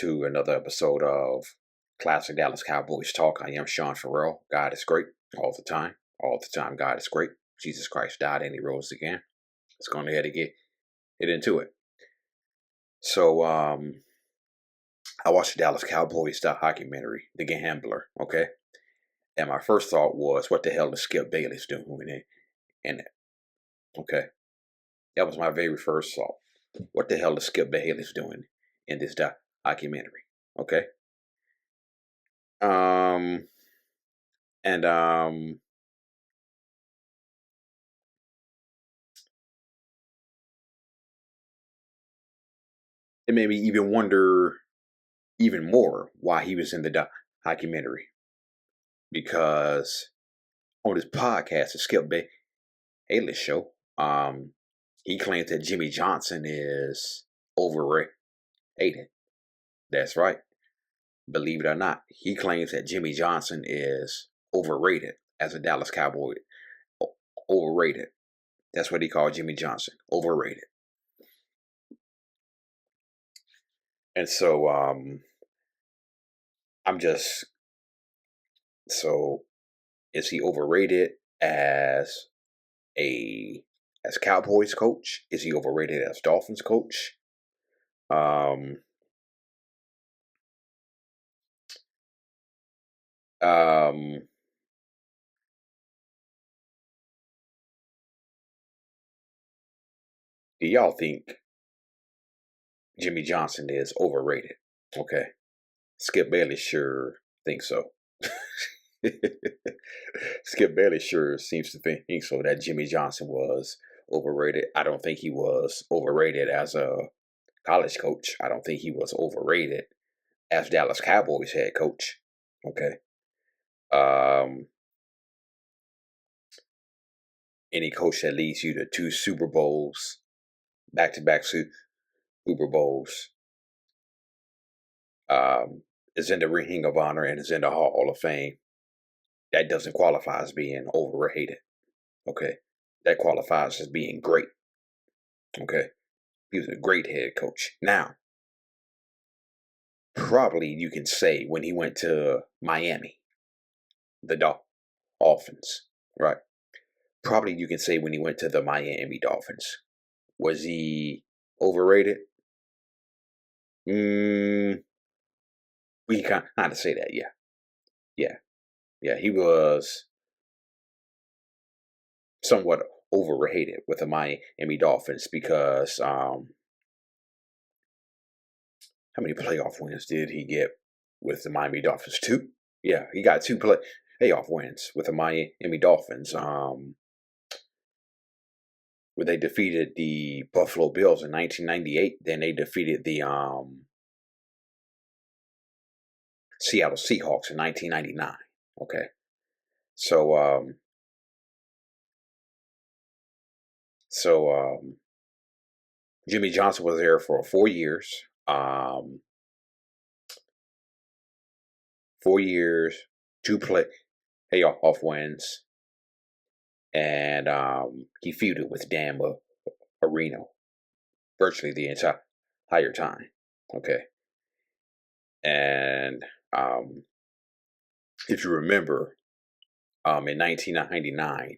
to another episode of Classic Dallas Cowboys Talk. I am Sean Farrell. God is great all the time. All the time, God is great. Jesus Christ died and he rose again. Let's go ahead and get into it. So, I watched the Dallas Cowboys documentary, The Gambler, okay? And my first thought was, what the hell is Skip Bayless doing in it? Okay? That was my very first thought. What the hell is Skip Bayless doing in this documentary? Okay? It made me even wonder even more why he was in the documentary. Because on his podcast, the Skip Bayless show, he claims that Jimmy Johnson is overrated. That's right. Believe it or not, he claims that Jimmy Johnson is overrated as a Dallas Cowboy. Overrated. That's what he called Jimmy Johnson. Overrated. And so, is he overrated as Cowboys coach? Is he overrated as Dolphins coach? Do y'all think Jimmy Johnson is overrated? Okay. Skip Bayless sure thinks so. Skip Bayless sure seems to think so, that Jimmy Johnson was overrated. I don't think he was overrated as a college coach. I don't think he was overrated as Dallas Cowboys head coach. Okay. Any coach that leads you to 2 Super Bowls, back-to-back Super Bowls, is in the Ring of Honor and is in the Hall of Fame, that doesn't qualify as being overrated. Okay. That qualifies as being great. Okay. He was a great head coach. Now, probably you can say when he went to Miami, the Dolphins, right? Probably you can say when he went to the Miami Dolphins, was he overrated? We can kind of say that, yeah. Yeah, he was somewhat overrated with the Miami Dolphins because how many playoff wins did he get with the Miami Dolphins? 2? Yeah, he got 2 playoff wins with the Miami Dolphins. Where they defeated the Buffalo Bills in 1998. Then they defeated the Seattle Seahawks in 1999. Okay. So Jimmy Johnson was there for 4 years. 4 years, 2 playoff wins. And he feuded with Dan Marino virtually the entire time. Okay. And if you remember, in 1999,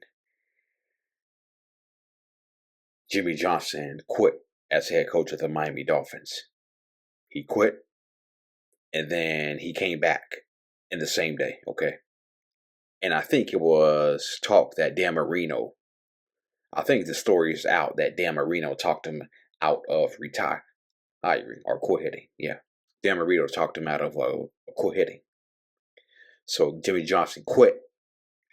Jimmy Johnson quit as head coach of the Miami Dolphins. He quit, and then he came back in the same day, okay? And I think it was talk that Dan Marino, I think the story is out that Dan Marino talked him out of retiring or quitting. Yeah, Dan Marino talked him out of quitting. So Jimmy Johnson quit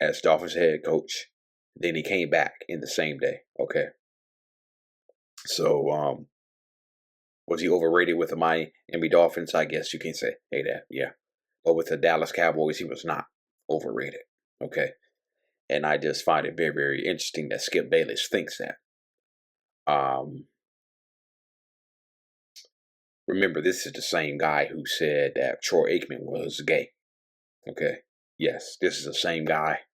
as Dolphins head coach. Then he came back in the same day. Okay. So, was he overrated with the Miami Dolphins? I guess you can say that, yeah. But with the Dallas Cowboys, he was not overrated. Okay. And I just find it very, very interesting that Skip Bayless thinks that. Remember, this is the same guy who said that Troy Aikman was gay. Okay. Yes, this is the same guy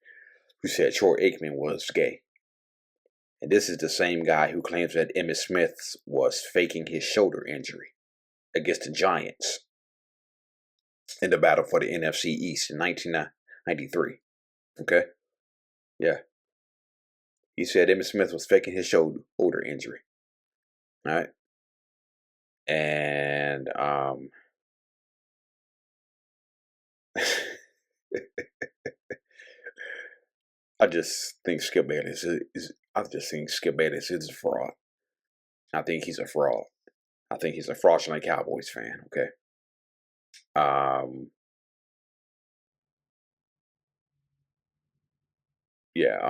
who said Troy Aikman was gay. And this is the same guy who claims that Emmitt Smith was faking his shoulder injury against the Giants in the battle for the NFC East in 1993. Okay, yeah, he said Emmitt Smith was faking his shoulder injury. All right, and I just think Skip Bayless is. I just think Skip Bayless is a fraud. I think he's a fraud. I think he's a fraudulent Cowboys fan. Okay. Um. Yeah.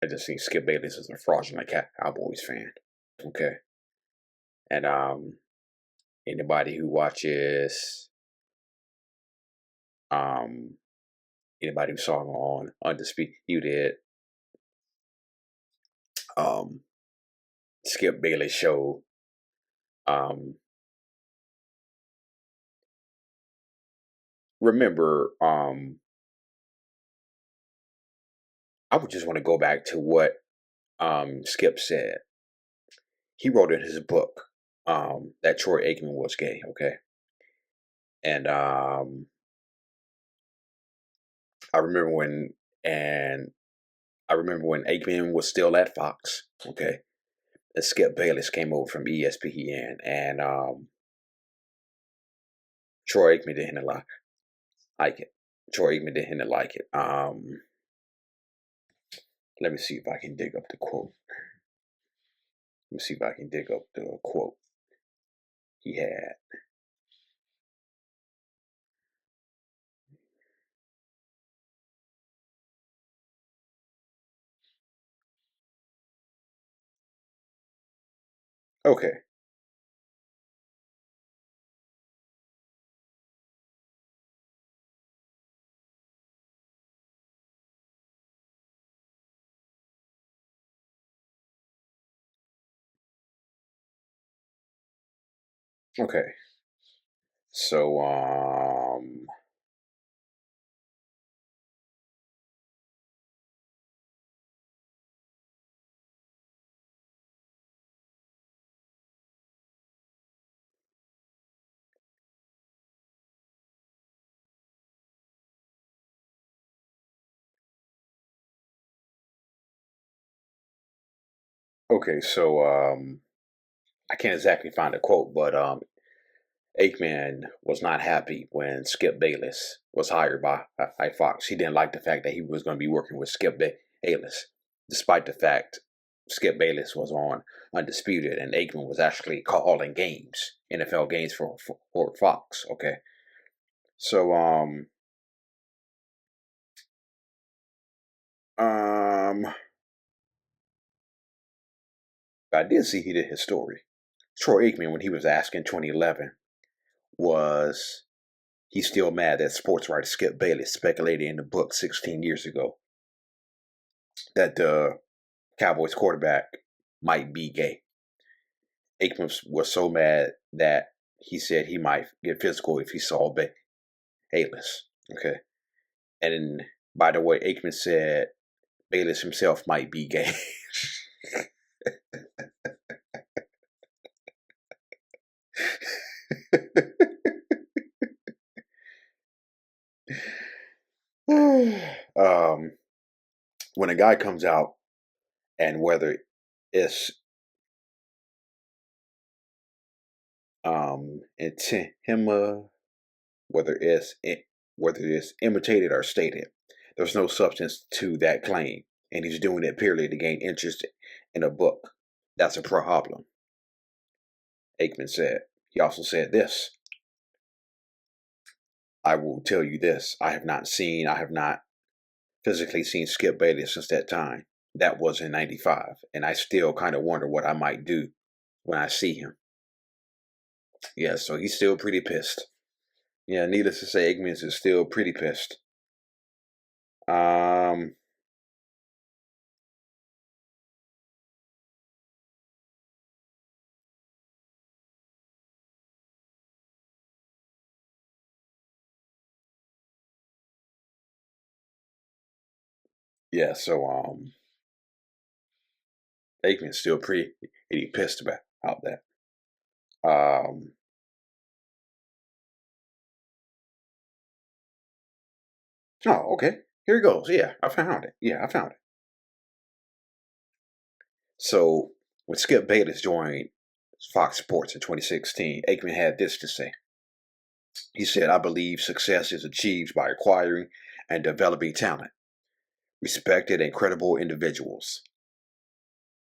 I just think Skip Bayless is a fraudulent Cowboys fan. Okay. And anybody who watches um anybody who saw him on Undisputed um Skip Bayless show, um remember, I would just want to go back to what Skip said. He wrote in his book that Troy Aikman was gay. Okay. And I remember when and I remember when Aikman was still at Fox. Okay. And Skip Bayless came over from ESPN, and Troy Aikman didn't like it. Troy Aikman didn't like it. Let me see if I can dig up the quote. Let me see if I can dig up the quote he had. Okay. Okay. So okay, so I can't exactly find a quote, but Aikman was not happy when Skip Bayless was hired by Fox. He didn't like the fact that he was going to be working with Skip Bayless, despite the fact Skip Bayless was on Undisputed and Aikman was actually calling games, NFL games for Fox. Okay, so um, I did see he did his story. Troy Aikman, when he was asked in 2011, was he's still mad that sports writer Skip Bayless speculated in the book 16 years ago that the Cowboys quarterback might be gay. Aikman was so mad that he said he might get physical if he saw Bayless. Okay. And by the way, Aikman said Bayless himself might be gay. When a guy comes out, and whether it's intima, whether it's whether it's imitated or stated, there's no substance to that claim, and he's doing it purely to gain interest in a book. That's a problem, Aikman said. He also said this: I will tell you this, I have not physically seen Skip Bayless since that time. That was in 95, and I still kind of wonder what I might do when I see him. Yeah, so he's still pretty pissed. Yeah, needless to say, Aikman is still pretty pissed. Um, yeah, so Aikman's still pretty pissed about that. Um, oh, okay. Here it goes. Yeah, I found it. Yeah, I found it. So when Skip Bayless joined Fox Sports in 2016, Aikman had this to say. He said, "I believe success is achieved by acquiring and developing talent, respected and credible individuals,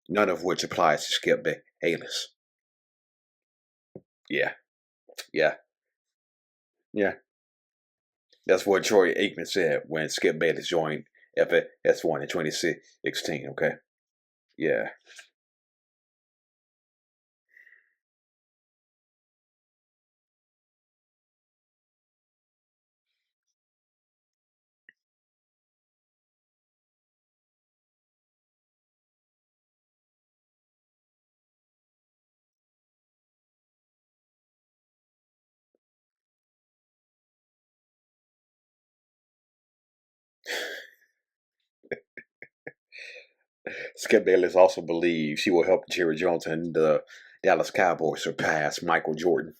none of which applies to Skip Bayless." Yeah, yeah, yeah. That's what Troy Aikman said when Skip Bayless joined FS1 in 2016, okay? Yeah. Skip Bayless also believes he will help Jerry Jones and the Dallas Cowboys surpass Michael Jordan.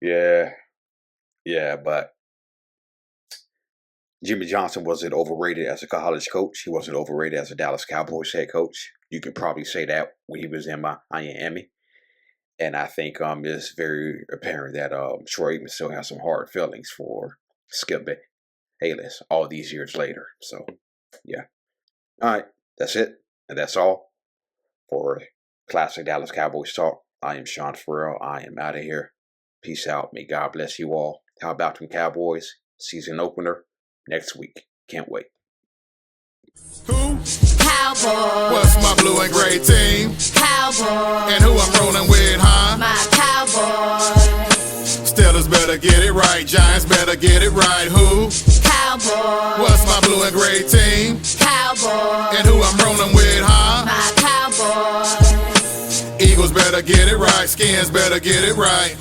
Yeah, yeah, but Jimmy Johnson wasn't overrated as a college coach. He wasn't overrated as a Dallas Cowboys head coach. You could probably say that when he was in Miami. And I think it's very apparent that Troy Aikman still has some hard feelings for Skip Bayless all these years later. So, yeah. All right, that's it. And that's all for Classic Dallas Cowboys Talk. I am Sean Farrell. I am out of here. Peace out. May God bless you all. How about them Cowboys? Season opener next week. Can't wait. Who? Cowboys. What's my blue and gray team? Cowboys. And who I'm rolling with, huh? My Cowboys. Steelers better get it right. Giants better get it right. Who? Cowboys. What's my blue and gray team? Cowboys. And who I'm rolling with, huh? My Cowboys. Eagles better get it right. Skins better get it right.